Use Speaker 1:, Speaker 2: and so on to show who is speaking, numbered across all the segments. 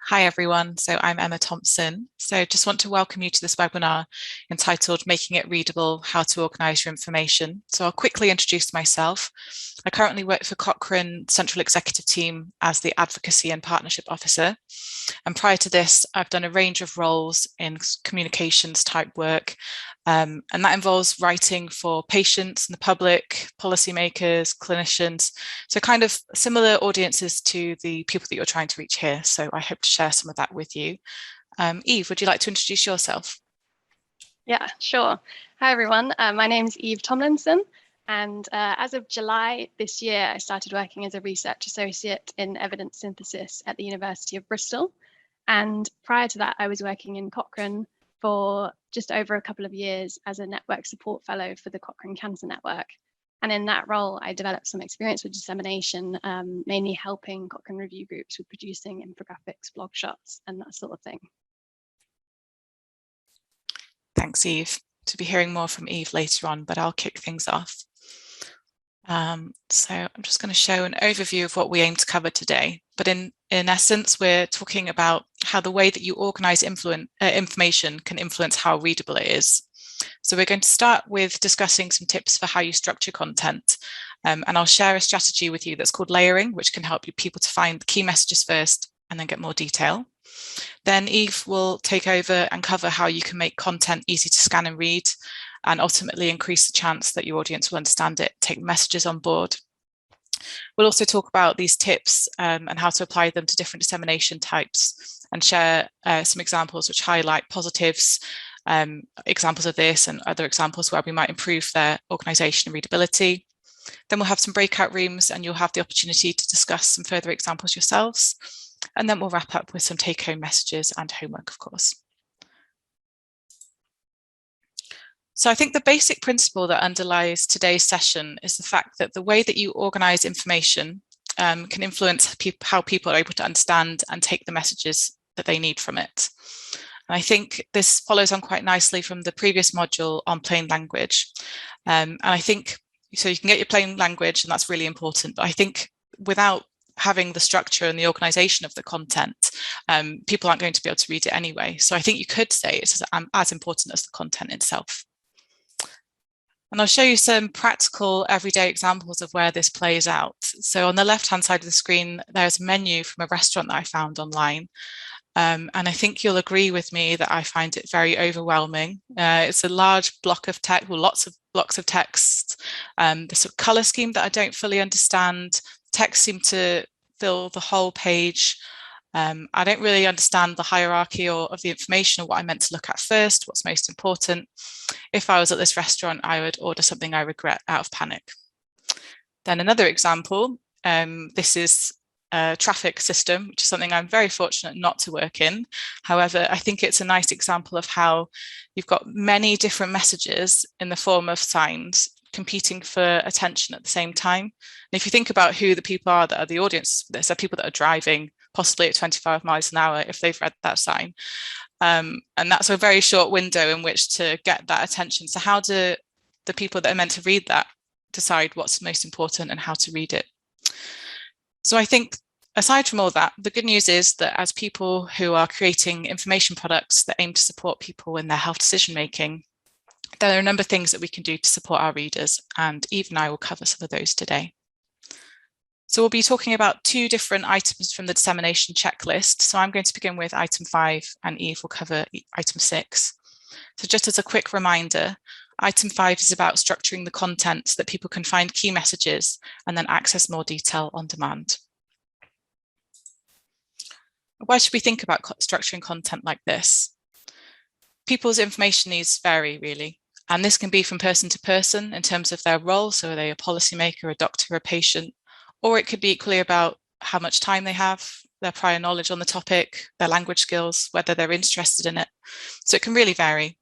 Speaker 1: Hi everyone, so I'm Emma Thompson. So just want to welcome you to this webinar entitled Making It Readable, How to Organise Your Information. So I'll quickly introduce myself. I currently work for Cochrane Central Executive Team as the Advocacy and Partnership Officer. And prior to this, I've done a range of roles in communications type work. And that involves writing for patients and the public, policymakers, clinicians, so kind of similar audiences to the people that you're trying to reach here. So I hope to share some of that with you. Eve, would you like to introduce yourself?
Speaker 2: Yeah, sure. Hi, everyone. My name is Eve Tomlinson. And as of July this year, I started working as a research associate in evidence synthesis at the University of Bristol. And prior to that, I was working in Cochrane for just over a couple of years as a network support fellow for the Cochrane Cancer Network. And in that role, I developed some experience with dissemination, mainly helping Cochrane review groups with producing infographics, blog shots, and that sort of thing.
Speaker 1: Thanks, Eve. To be hearing more from Eve later on, but I'll kick things off. So I'm just going to show an overview of what we aim to cover today. But in essence, we're talking about how the way that you organise information can influence how readable it is. So we're going to start with discussing some tips for how you structure content. And I'll share a strategy with you that's called layering, which can help you people to find the key messages first and then get more detail. Then Eve will take over and cover how you can make content easy to scan and read, and ultimately increase the chance that your audience will understand it, take messages on board. We'll also talk about these tips and how to apply them to different dissemination types, and share some examples which highlight positives, examples of this and other examples where we might improve their organisation and readability. Then we'll have some breakout rooms and you'll have the opportunity to discuss some further examples yourselves. And then we'll wrap up with some take-home messages and homework, of course. So I think the basic principle that underlies today's session is the fact that the way that you organise information can influence how people are able to understand and take the messages that they need from it. And I think this follows on quite nicely from the previous module on plain language. And I think, so you can get your plain language, and that's really important. But I think without having the structure and the organisation of the content, people aren't going to be able to read it anyway. So I think you could say it's as important as the content itself. And I'll show you some practical everyday examples of where this plays out. So on the left-hand side of the screen, there's a menu from a restaurant that I found online. And I think you'll agree with me that I find it very overwhelming. It's a large block of text, well, lots of blocks of text. The sort of colour scheme that I don't fully understand. Text seemed to fill the whole page. I don't really understand the hierarchy of the information or what I meant to look at first, what's most important. If I was at this restaurant, I would order something I regret out of panic. Then another example, this is a traffic system, which is something I'm very fortunate not to work in. However, I think it's a nice example of how you've got many different messages in the form of signs competing for attention at the same time. And if you think about who the people are that are the audience, there's people that are driving possibly at 25 miles an hour if they've read that sign. And that's a very short window in which to get that attention. So how do the people that are meant to read that decide what's most important and how to read it? So I think aside from all that, the good news is that as people who are creating information products that aim to support people in their health decision making, there are a number of things that we can do to support our readers, and Eve and I will cover some of those today. So we'll be talking about two different items from the dissemination checklist. So I'm going to begin with item 5 and Eve will cover item 6. So just as a quick reminder, item 5 is about structuring the content so that people can find key messages and then access more detail on demand. Why should we think about structuring content like this? People's information needs vary, really, and this can be from person to person in terms of their role. So are they a policymaker, a doctor, a patient? Or it could be equally about how much time they have, their prior knowledge on the topic, their language skills, whether they're interested in it. So it can really vary.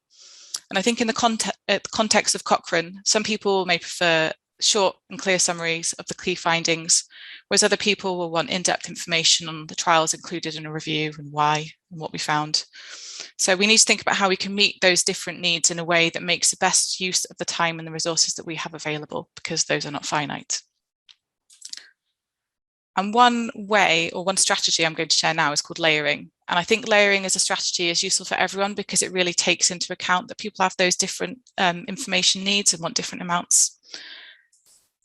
Speaker 1: And I think in the context of Cochrane, some people may prefer short and clear summaries of the key findings, whereas other people will want in-depth information on the trials included in a review and why and what we found. So we need to think about how we can meet those different needs in a way that makes the best use of the time and the resources that we have available, because those are not finite. And one way or one strategy I'm going to share now is called layering. And I think layering as a strategy is useful for everyone because it really takes into account that people have those different information needs and want different amounts.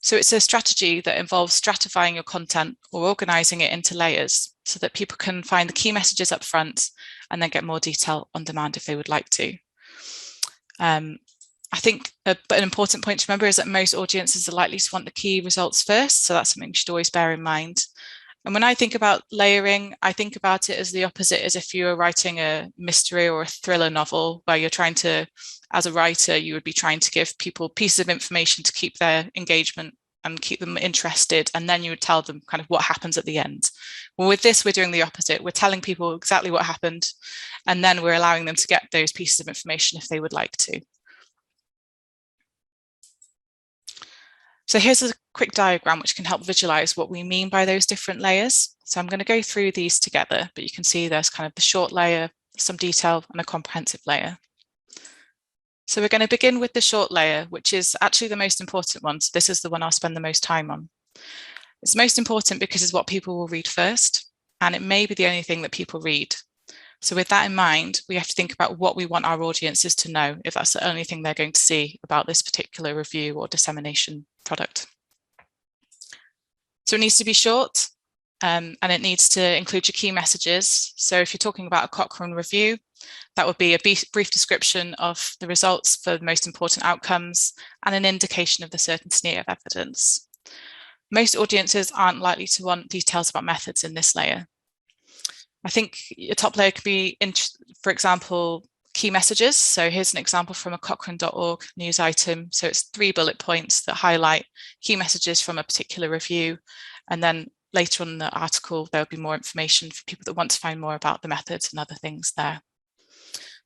Speaker 1: So it's a strategy that involves stratifying your content or organizing it into layers so that people can find the key messages up front and then get more detail on demand if they would like to. I think an important point to remember is that most audiences are likely to want the key results first. So that's something you should always bear in mind. And when I think about layering, I think about it as the opposite, as if you were writing a mystery or a thriller novel where you're trying to, as a writer, you would be trying to give people pieces of information to keep their engagement and keep them interested. And then you would tell them kind of what happens at the end. Well, with this, we're doing the opposite. We're telling people exactly what happened, and then we're allowing them to get those pieces of information if they would like to. So here's a quick diagram which can help visualize what we mean by those different layers. So I'm going to go through these together, but you can see there's kind of the short layer, some detail, and a comprehensive layer. So we're going to begin with the short layer, which is actually the most important one. So this is the one I'll spend the most time on. It's most important because it's what people will read first, and it may be the only thing that people read. So with that in mind, we have to think about what we want our audiences to know if that's the only thing they're going to see about this particular review or dissemination product. So it needs to be short, and it needs to include your key messages. So if you're talking about a Cochrane review, that would be a brief description of the results for the most important outcomes and an indication of the certainty of evidence. Most audiences aren't likely to want details about methods in this layer. I think your top layer could be, for example, key messages. So here's an example from a Cochrane.org news item. So it's 3 bullet points that highlight key messages from a particular review. And then later on in the article, there'll be more information for people that want to find more about the methods and other things there.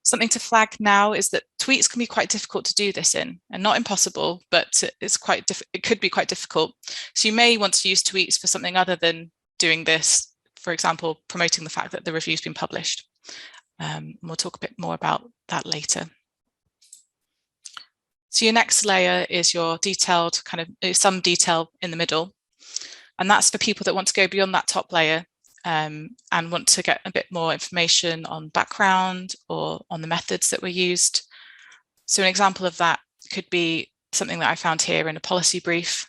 Speaker 1: Something to flag now is that tweets can be quite difficult to do this in, and not impossible, but it could be quite difficult. So you may want to use tweets for something other than doing this. For example, promoting the fact that the review's been published. We'll talk a bit more about that later. So your next layer is your detailed, some detail in the middle. And that's for people that want to go beyond that top layer and want to get a bit more information on background or on the methods that were used. So an example of that could be something that I found here in a policy brief.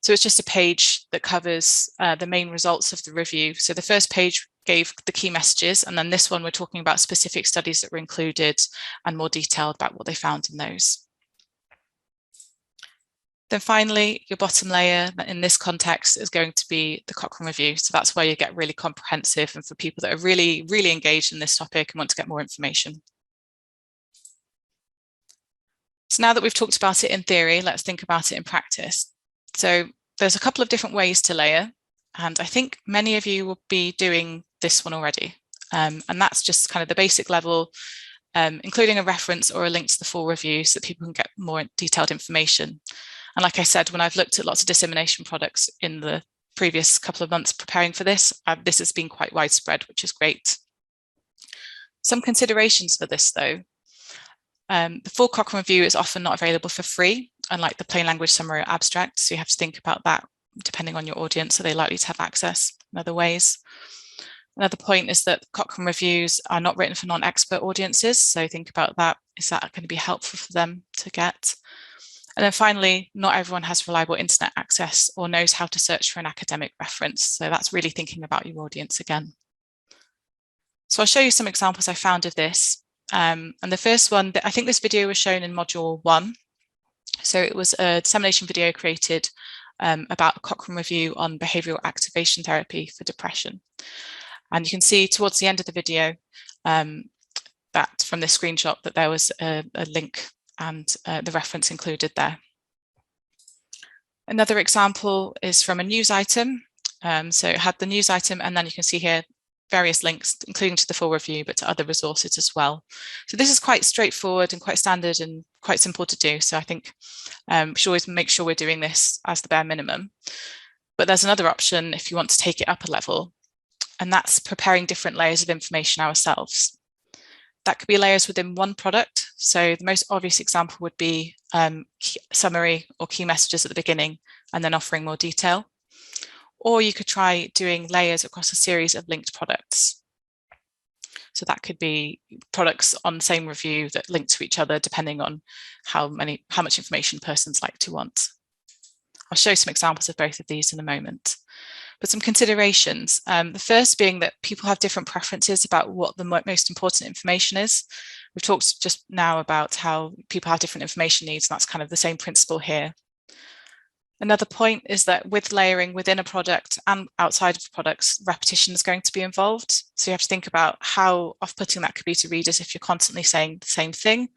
Speaker 1: So it's just a page that covers the main results of the review. So the first page gave the key messages, and then this one we're talking about specific studies that were included and more detailed about what they found in those. Then finally, your bottom layer in this context is going to be the Cochrane review. So that's where you get really comprehensive and for people that are really, really engaged in this topic and want to get more information. So now that we've talked about it in theory, let's think about it in practice. So there's a couple of different ways to layer, and I think many of you will be doing this one already. And that's just kind of the basic level, including a reference or a link to the full review so that people can get more detailed information. And like I said, when I've looked at lots of dissemination products in the previous couple of months preparing for this, this has been quite widespread, which is great. Some considerations for this though. The full Cochrane review is often not available for free, unlike the plain language summary or abstract. So you have to think about that depending on your audience. Are they likely to have access in other ways? Another point is that Cochrane reviews are not written for non-expert audiences. So think about that. Is that going to be helpful for them to get? And then finally, not everyone has reliable internet access or knows how to search for an academic reference. So that's really thinking about your audience again. So I'll show you some examples I found of this. And the first one, I think this video was shown in module 1. So it was a dissemination video created about a Cochrane review on behavioural activation therapy for depression. And you can see towards the end of the video that from this screenshot that there was a link and the reference included there. Another example is from a news item. So it had the news item, and then you can see here various links, including to the full review, but to other resources as well. So this is quite straightforward and quite standard and quite simple to do. So I think we should always make sure we're doing this as the bare minimum. But there's another option if you want to take it up a level, and that's preparing different layers of information ourselves. That could be layers within one product. So the most obvious example would be summary or key messages at the beginning and then offering more detail. Or you could try doing layers across a series of linked products. So that could be products on the same review that link to each other, depending on how much information persons like to want. I'll show some examples of both of these in a moment. But some considerations. The first being that people have different preferences about what the most important information is. We've talked just now about how people have different information needs, and that's kind of the same principle here. Another point is that with layering within a product and outside of products, repetition is going to be involved. So you have to think about how off-putting that could be to readers if you're constantly saying the same thing,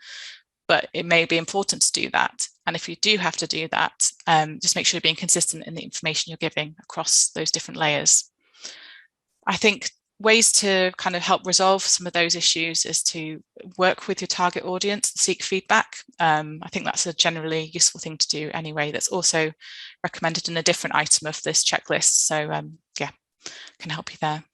Speaker 1: but it may be important to do that. And if you do have to do that, just make sure you're being consistent in the information you're giving across those different layers. I think ways to kind of help resolve some of those issues is to work with your target audience and seek feedback. I think that's a generally useful thing to do anyway. That's also recommended in a different item of this checklist. So yeah, can help you there.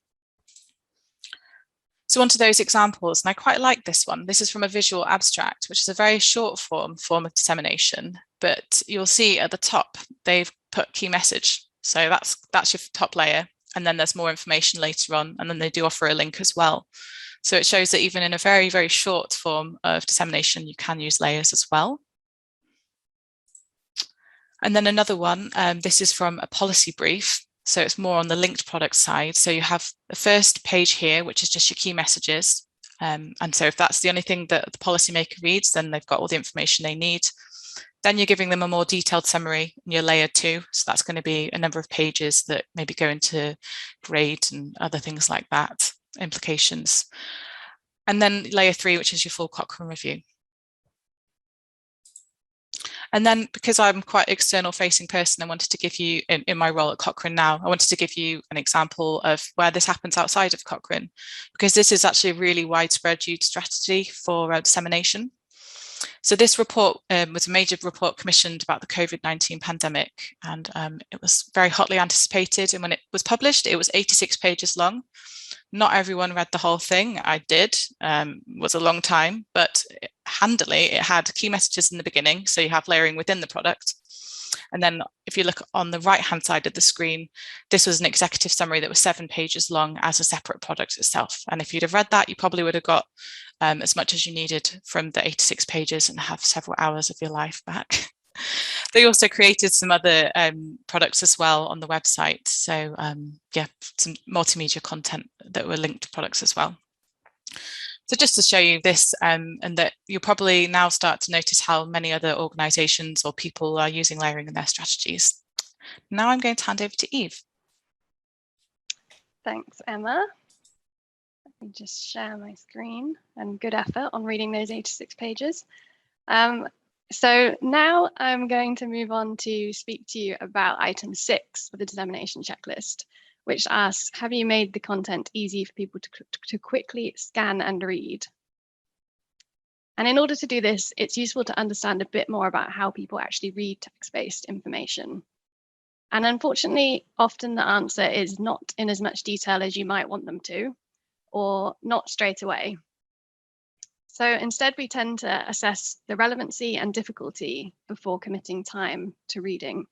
Speaker 1: So onto those examples, and I quite like this one. This is from a visual abstract, which is a very short form of dissemination, but you'll see at the top, they've put key message. So that's your top layer. And then there's more information later on, and then they do offer a link as well. So it shows that even in a very, very short form of dissemination, you can use layers as well. And then another one, this is from a policy brief. So it's more on the linked product side. So you have the first page here, which is just your key messages. And so if that's the only thing that the policymaker reads, then they've got all the information they need. Then you're giving them a more detailed summary in your layer 2. So that's going to be a number of pages that maybe go into grade and other things like that, implications. And then layer 3, which is your full Cochrane review. And then because I'm quite external facing person, I wanted to give you, in my role at Cochrane now, I wanted to give you an example of where this happens outside of Cochrane, because this is actually a really widespread used strategy for dissemination. So this report was a major report commissioned about the COVID-19 pandemic, and it was very hotly anticipated. And when it was published, it was 86 pages long. Not everyone read the whole thing. I did. It was a long time, but handily, it had key messages in the beginning. So you have layering within the product. And then if you look on the right-hand side of the screen, this was an executive summary that was 7 pages long as a separate product itself. And if you'd have read that, you probably would have got as much as you needed from the 86 pages and have several hours of your life back. They also created some other products as well on the website. So yeah, some multimedia content that were linked to products as well. So just to show you this, and that you'll probably now start to notice how many other organisations or people are using layering in their strategies. Now I'm going to hand over to Eve.
Speaker 2: Thanks, Emma. Let me just share my screen, and good effort on reading those 86 pages. So now I'm going to move on to speak to you about item 6 of the dissemination checklist, which asks, have you made the content easy for people to quickly scan and read? And in order to do this, it's useful to understand a bit more about how people actually read text-based information. And unfortunately, often the answer is not in as much detail as you might want them to, or not straight away. So instead, we tend to assess the relevancy and difficulty before committing time to reading.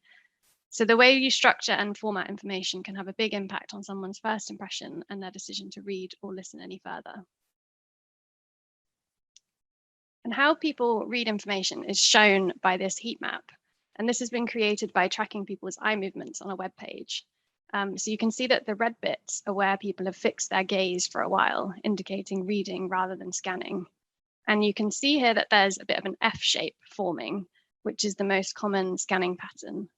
Speaker 2: So the way you structure and format information can have a big impact on someone's first impression and their decision to read or listen any further. And how people read information is shown by this heat map. And this has been created by tracking people's eye movements on a web page. So you can see that the red bits are where people have fixed their gaze for a while, indicating reading rather than scanning. And you can see here that there's a bit of an F shape forming, which is the most common scanning pattern.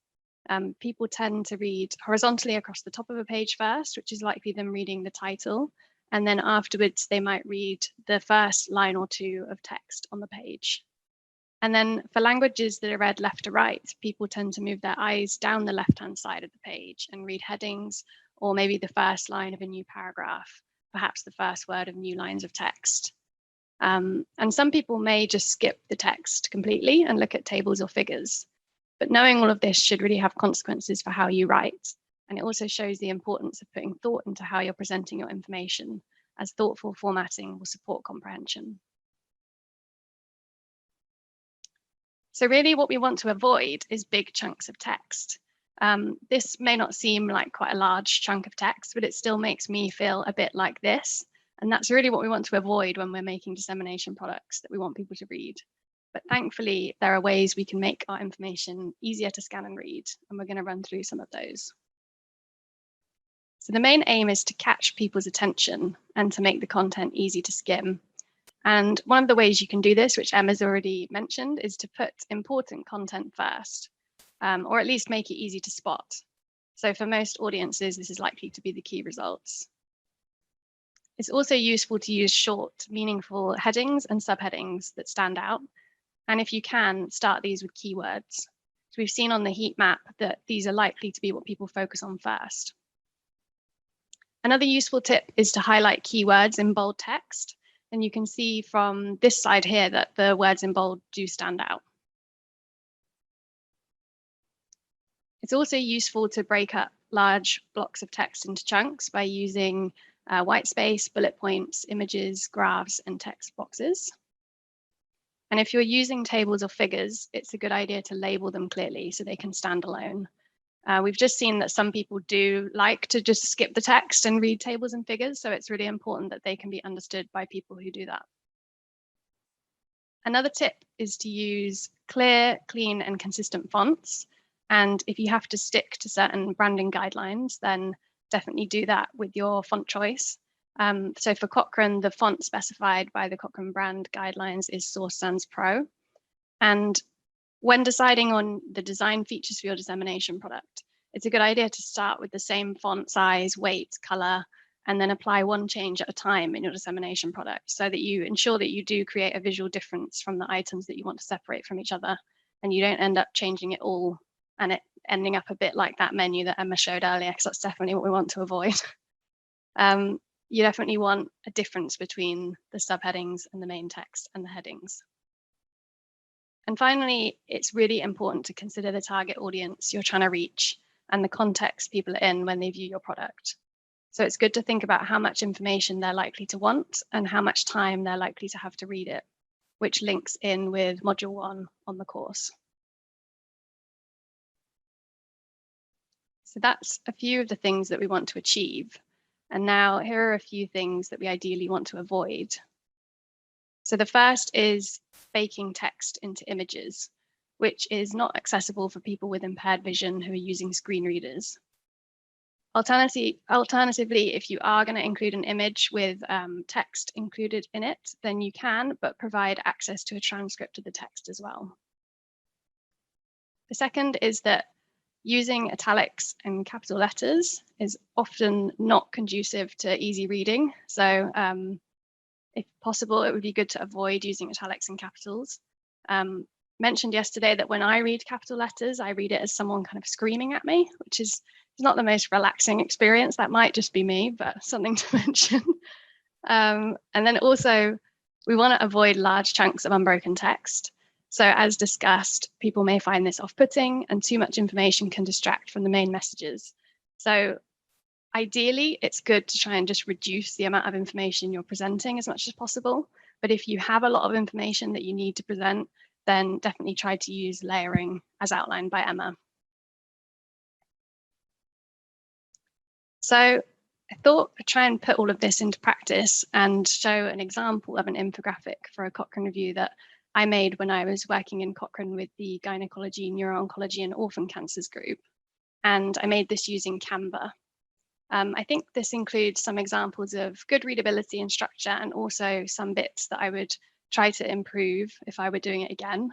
Speaker 2: People tend to read horizontally across the top of a page first, which is likely them reading the title. And then afterwards, they might read the first line or two of text on the page. And then for languages that are read left to right, people tend to move their eyes down the left-hand side of the page and read headings, or maybe the first line of a new paragraph, perhaps the first word of new lines of text. And some people may just skip the text completely and look at tables or figures. But knowing all of this should really have consequences for how you write. And it also shows the importance of putting thought into how you're presenting your information, as thoughtful formatting will support comprehension. So really what we want to avoid is big chunks of text. This may not seem like quite a large chunk of text, but it still makes me feel a bit like this. And that's really what we want to avoid when we're making dissemination products that we want people to read. But thankfully, there are ways we can make our information easier to scan and read, and we're going to run through some of those. So the main aim is to catch people's attention and to make the content easy to skim. And one of the ways you can do this, which Emma's already mentioned, is to put important content first, or at least make it easy to spot. So for most audiences, this is likely to be the key results. It's also useful to use short, meaningful headings and subheadings that stand out. And if you can, start these with keywords. So we've seen on the heat map that these are likely to be what people focus on first. Another useful tip is to highlight keywords in bold text. And you can see from this side here that the words in bold do stand out. It's also useful to break up large blocks of text into chunks by using white space, bullet points, images, graphs, and text boxes. And if you're using tables or figures, it's a good idea to label them clearly so they can stand alone. We've just seen that some people do like to just skip the text and read tables and figures, so it's really important that they can be understood by people who do that. Another tip is to use clear, clean, and consistent fonts. And if you have to stick to certain branding guidelines, then definitely do that with your font choice. So for Cochrane, the font specified by the Cochrane brand guidelines is Source Sans Pro. And when deciding on the design features for your dissemination product, it's a good idea to start with the same font size, weight, color, and then apply one change at a time in your dissemination product so that you ensure that you do create a visual difference from the items that you want to separate from each other, and you don't end up changing it all and it ending up a bit like that menu that Emma showed earlier, because that's definitely what we want to avoid. You definitely want a difference between the subheadings and the main text and the headings. And finally, it's really important to consider the target audience you're trying to reach and the context people are in when they view your product. So it's good to think about how much information they're likely to want and how much time they're likely to have to read it, which links in with module 1 on the course. So that's a few of the things that we want to achieve. And now here are a few things that we ideally want to avoid. So the first is baking text into images, which is not accessible for people with impaired vision who are using screen readers. Alternatively, if you are going to include an image with text included in it, then you can, but provide access to a transcript of the text as well. The second is that using italics and capital letters is often not conducive to easy reading. So if possible, it would be good to avoid using italics and capitals. Mentioned yesterday that when I read capital letters, I read it as someone kind of screaming at me, which is not the most relaxing experience. That might just be me, but something to mention. And then also, we want to avoid large chunks of unbroken text. So as discussed, people may find this off-putting and too much information can distract from the main messages. So ideally, it's good to try and just reduce the amount of information you're presenting as much as possible. But if you have a lot of information that you need to present, then definitely try to use layering as outlined by Emma. So I thought I'd try and put all of this into practice and show an example of an infographic for a Cochrane review that I made when I was working in Cochrane with the Gynecology, Neuro-Oncology and Orphan Cancers group. And I made this using Canva. I think this includes some examples of good readability and structure, and also some bits that I would try to improve if I were doing it again.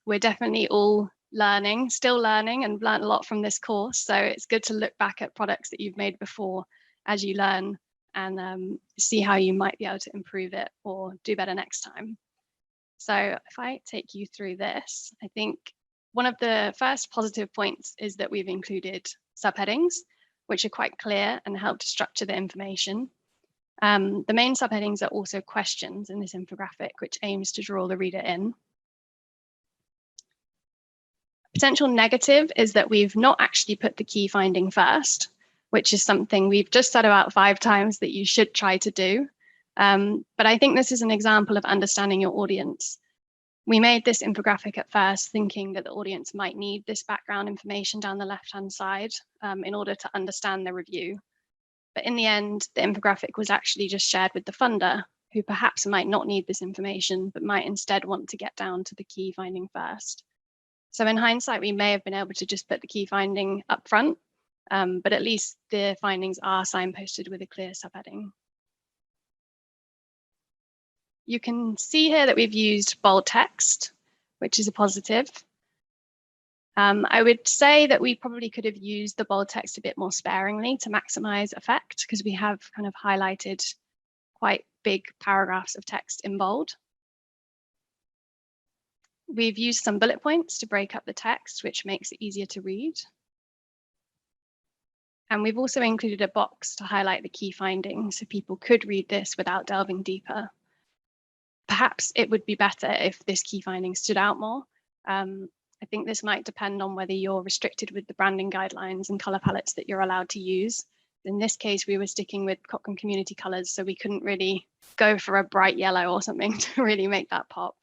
Speaker 2: We're definitely all learning, still learning, and learned a lot from this course. So it's good to look back at products that you've made before as you learn and see how you might be able to improve it or do better next time. So if I take you through this, I think one of the first positive points is that we've included subheadings, which are quite clear and help to structure the information. The main subheadings are also questions in this infographic, which aims to draw the reader in. Potential negative is that we've not actually put the key finding first, which is something we've just said about 5 times that you should try to do. But I think this is an example of understanding your audience. We made this infographic at first thinking that the audience might need this background information down the left-hand side in order to understand the review. But in the end, the infographic was actually just shared with the funder, who perhaps might not need this information, but might instead want to get down to the key finding first. So in hindsight, we may have been able to just put the key finding up front, but at least the findings are signposted with a clear subheading. You can see here that we've used bold text, which is a positive. I would say that we probably could have used the bold text a bit more sparingly to maximize effect, because we have kind of highlighted quite big paragraphs of text in bold. We've used some bullet points to break up the text, which makes it easier to read. And we've also included a box to highlight the key findings so people could read this without delving deeper. Perhaps it would be better if this key finding stood out more. I think this might depend on whether you're restricted with the branding guidelines and color palettes that you're allowed to use. In this case, we were sticking with Cochrane community colors, so we couldn't really go for a bright yellow or something to really make that pop.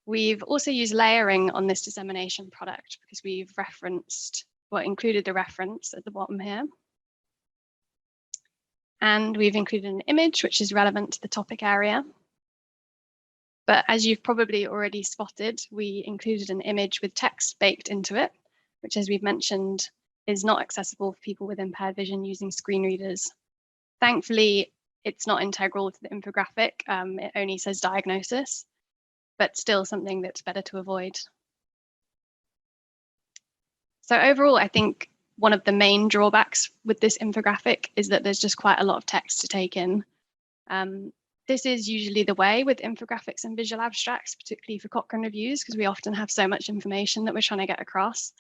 Speaker 2: We've also used layering on this dissemination product because we've included the reference at the bottom here. And we've included an image which is relevant to the topic area. But as you've probably already spotted, we included an image with text baked into it, which, as we've mentioned, is not accessible for people with impaired vision using screen readers. Thankfully, it's not integral to the infographic. It only says diagnosis, but still something that's better to avoid. So overall, I think one of the main drawbacks with this infographic is that there's just quite a lot of text to take in. This is usually the way with infographics and visual abstracts, particularly for Cochrane reviews, because we often have so much information that we're trying to get across.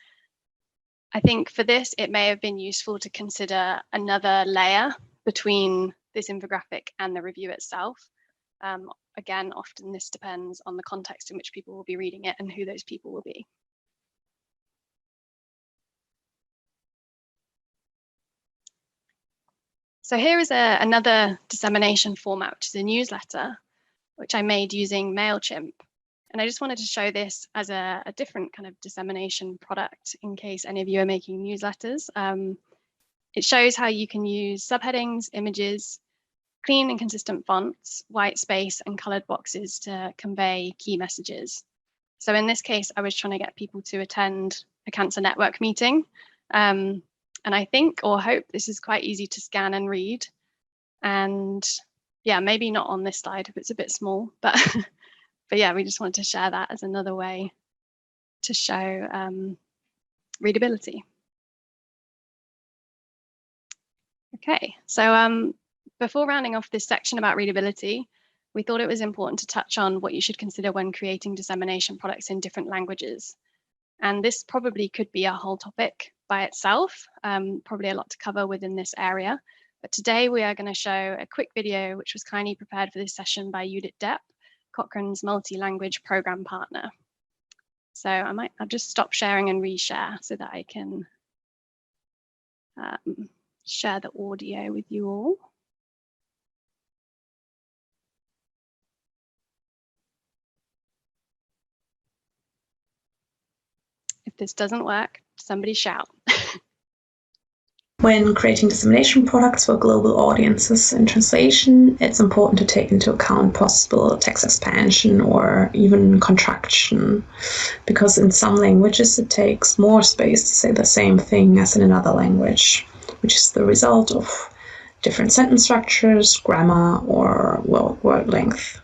Speaker 2: I think for this, it may have been useful to consider another layer between this infographic and the review itself. Again, often this depends on the context in which people will be reading it and who those people will be. So here is another dissemination format, which is a newsletter, which I made using MailChimp. And I just wanted to show this as a different kind of dissemination product in case any of you are making newsletters. It shows how you can use subheadings, images, clean and consistent fonts, white space, and colored boxes to convey key messages. So in this case, I was trying to get people to attend a cancer network meeting. And I think or hope this is quite easy to scan and read. And yeah, maybe not on this slide if it's a bit small, but but yeah, we just wanted to share that as another way to show readability. Okay, so before rounding off this section about readability, we thought it was important to touch on what you should consider when creating dissemination products in different languages. And this probably could be a whole topic by itself, probably a lot to cover within this area. But today we are going to show a quick video which was kindly prepared for this session by Judith Depp, Cochrane's multi-language program partner. So I'll just stop sharing and reshare so that I can share the audio with you all. If this doesn't work, somebody shout.
Speaker 3: When creating dissemination products for global audiences in translation, it's important to take into account possible text expansion or even contraction, because in some languages it takes more space to say the same thing as in another language, which is the result of different sentence structures, grammar, or word length.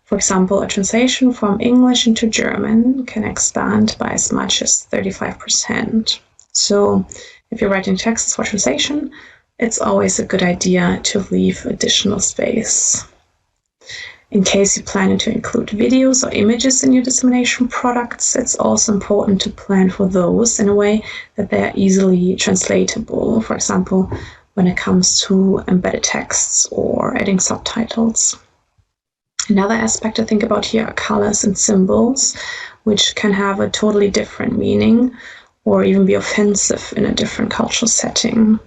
Speaker 3: For example, a translation from English into German can expand by as much as 35%. So if you're writing texts for translation, it's always a good idea to leave additional space. In case you plan to include videos or images in your dissemination products, it's also important to plan for those in a way that they are easily translatable. For example, when it comes to embedded texts or adding subtitles. Another aspect to think about here are colors and symbols, which can have a totally different meaning or even be offensive in a different cultural setting.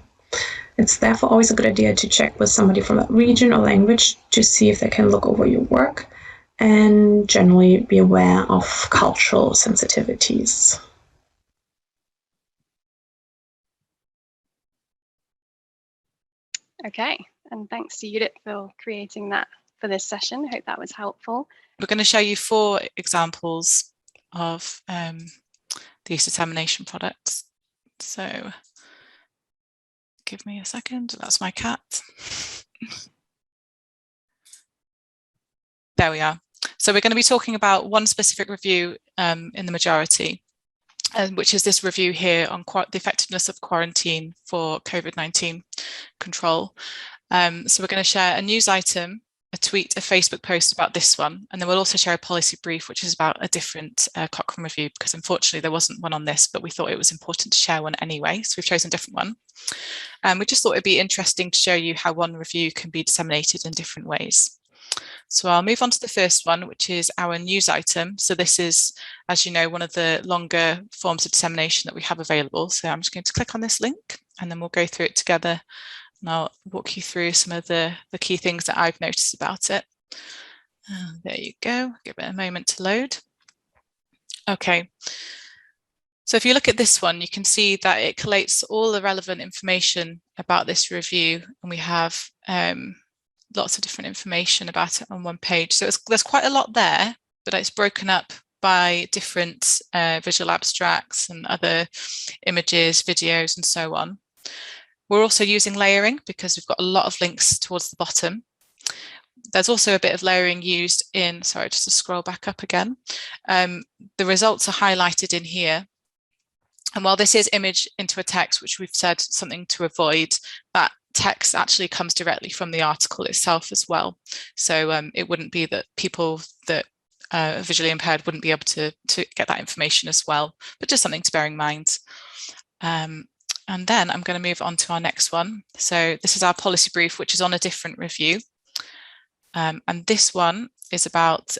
Speaker 3: It's therefore always a good idea to check with somebody from that region or language to see if they can look over your work and generally be aware of cultural sensitivities.
Speaker 2: Okay, and thanks to Judith for creating that for this session. I hope that was helpful.
Speaker 1: We're going to show you 4 examples of these dissemination products. So give me a second. That's my cat. There we are. So we're going to be talking about one specific review in the majority, which is this review here on the effectiveness of quarantine for COVID-19 control. So we're going to share a news item, a tweet, a Facebook post about this one, and then we'll also share a policy brief, which is about a different Cochrane review, because unfortunately there wasn't one on this, but we thought it was important to share one anyway, so we've chosen a different one. We just thought it'd be interesting to show you how one review can be disseminated in different ways. So I'll move on to the first one, which is our news item. So this is, as you know, one of the longer forms of dissemination that we have available. So I'm just going to click on this link and then we'll go through it together. And I'll walk you through some of the key things that I've noticed about it. There you go. Give it a moment to load. Okay. So if you look at this one, you can see that it collates all the relevant information about this review, and we have lots of different information about it on one page. So there's quite a lot there, but it's broken up by different visual abstracts and other images, videos, and so on. We're also using layering because we've got a lot of links towards the bottom. There's also a bit of layering used in, sorry, just to scroll back up again. The results are highlighted in here. And while this is image into a text, which we've said something to avoid, that text actually comes directly from the article itself as well. So it wouldn't be that people that are visually impaired wouldn't be able to get that information as well, but just something to bear in mind. And then I'm going to move on to our next one. So this is our policy brief, which is on a different review. And this one is about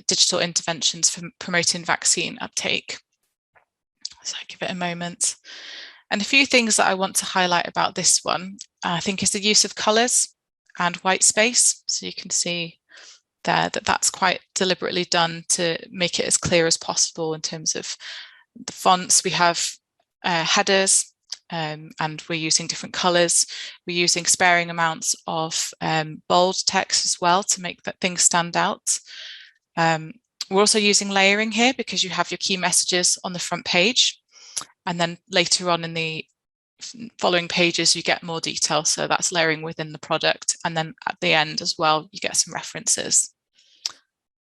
Speaker 1: digital interventions for promoting vaccine uptake. So I give it a moment. And a few things that I want to highlight about this one, I think, is the use of colours and white space. So you can see there that that's quite deliberately done to make it as clear as possible in terms of the fonts. We have headers and we're using different colours. We're using sparing amounts of bold text as well to make that things stand out. We're also using layering here because you have your key messages on the front page. And then later on in the following pages, you get more detail. So that's layering within the product. And then at the end as well, you get some references.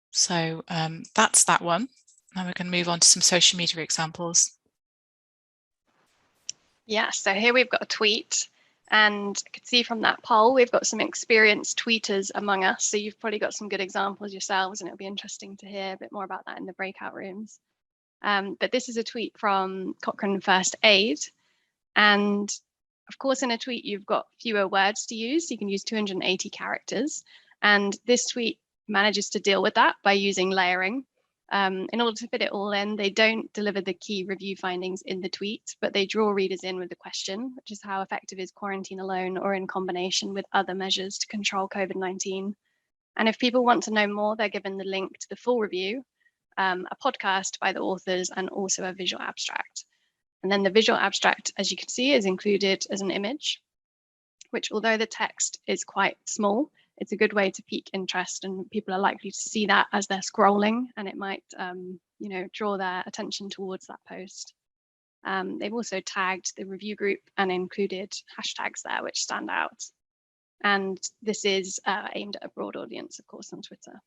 Speaker 1: So that's that one. Now we're going to move on to some social media examples.
Speaker 2: Yeah, so here we've got a tweet. And I could see from that poll, we've got some experienced tweeters among us. So you've probably got some good examples yourselves, and it'll be interesting to hear a bit more about that in the breakout rooms. But this is a tweet from Cochrane First Aid. And of course, in a tweet, you've got fewer words to use. You can use 280 characters. And this tweet manages to deal with that by using layering. In order to fit it all in, they don't deliver the key review findings in the tweet, but they draw readers in with the question, which is how effective is quarantine alone or in combination with other measures to control COVID-19? And if people want to know more, they're given the link to the full review, a podcast by the authors, and also a visual abstract. And then the visual abstract, as you can see, is included as an image, which, although the text is quite small, it's a good way to pique interest, and people are likely to see that as they're scrolling, and it might, draw their attention towards that post. They've also tagged the review group and included hashtags there, which stand out. And this is aimed at a broad audience, of course, on Twitter.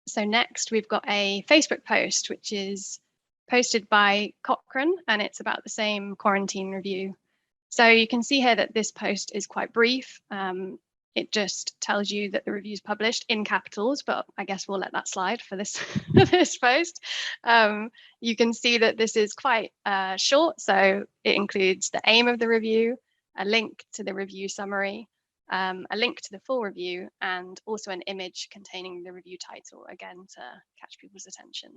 Speaker 2: So next, we've got a Facebook post, which is posted by Cochrane, and it's about the same quarantine review. So you can see here that this post is quite brief. It just tells you that the review is published in capitals, but I guess we'll let that slide for this, this post. You can see that this is quite short, so it includes the aim of the review, a link to the review summary, a link to the full review, and also an image containing the review title, again, to catch people's attention.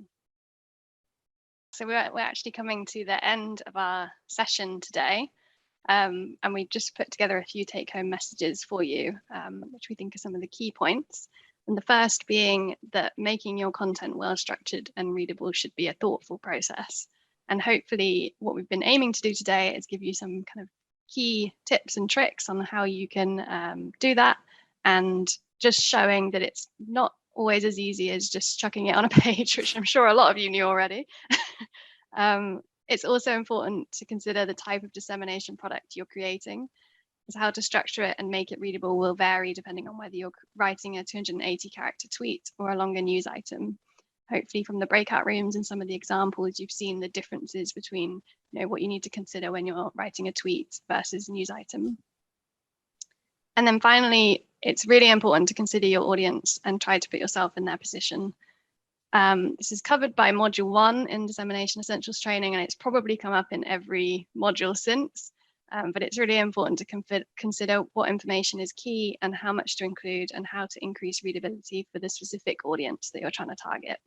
Speaker 2: So we're actually coming to the end of our session today. And we've just put together a few take-home messages for you, which we think are some of the key points. And the first being that making your content well-structured and readable should be a thoughtful process. And hopefully what we've been aiming to do today is give you some kind of key tips and tricks on how you can do that, and just showing that it's not always as easy as just chucking it on a page, which I'm sure a lot of you knew already. It's also important to consider the type of dissemination product you're creating, because how to structure it and make it readable will vary depending on whether you're writing a 280 character tweet or a longer news item. Hopefully from the breakout rooms and some of the examples, you've seen the differences between, you know, what you need to consider when you're writing a tweet versus a news item. And then finally, it's really important to consider your audience and try to put yourself in their position. This is covered by module 1 in Dissemination Essentials training, and it's probably come up in every module since, but it's really important to consider what information is key and how much to include and how to increase readability for the specific audience that you're trying to target.